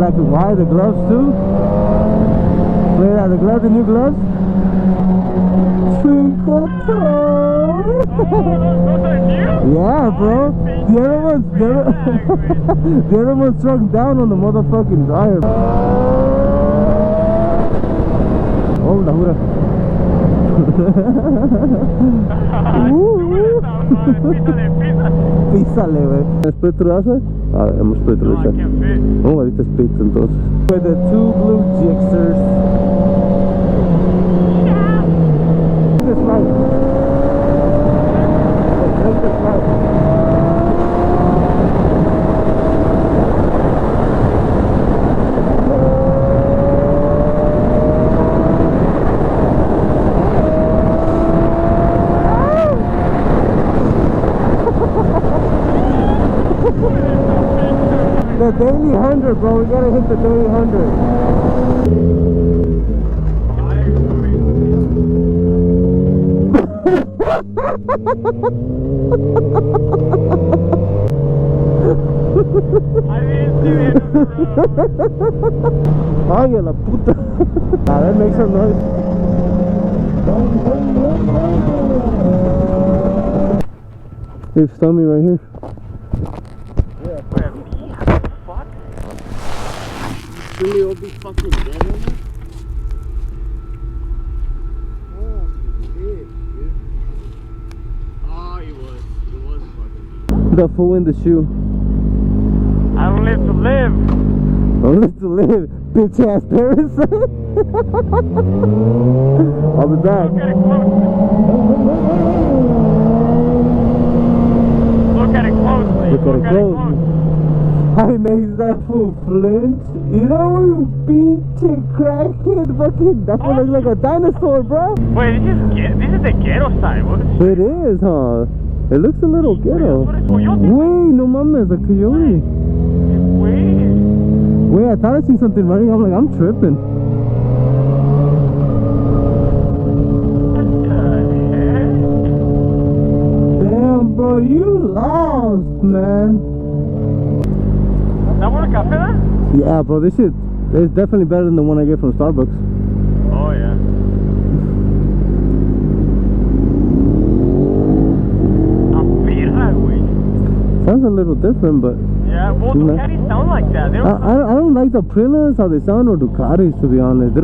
black and white, the gloves too. Wait, the gloves, the new gloves. Twinkle toes. Those are new? Yeah, bro. The other one's struck down on the motherfucking dryer. Oh, la jura. Písale, güey. ¿Split through that? A ver, hemos split through that. Oh, ahorita split entonces. With the two blue jixers. This light. Take this light. The daily 100, bro. We gotta hit the daily 100. Ay, a la puta. A ver, make some noise. They've stung me right here. Really all be fucking dead on it? Oh, shit, dude. Oh, he was fucking. The fool in the shoe. I don't live to live. Don't live to live, bitch ass parasite. I'll be back. Look at it closely. Look at it closely. How he makes that fool flinch. You know, you pinche crackhead fucking. That fool looks like a dinosaur, bro. Wait, this is the ghetto side. What is It is, huh? It looks a little ghetto. Wait, no mames, a coyote. Wait, I thought I seen something running. I'm like, I'm tripping. Damn, bro, you lost, man. That one a cafe, then? Yeah, bro, this shit is definitely better than the one I get from Starbucks. Oh, yeah. Sounds a little different, but yeah, well, Ducatis sound like that. They don't I don't like the Aprilas, how they sound, or Ducatis, to be honest.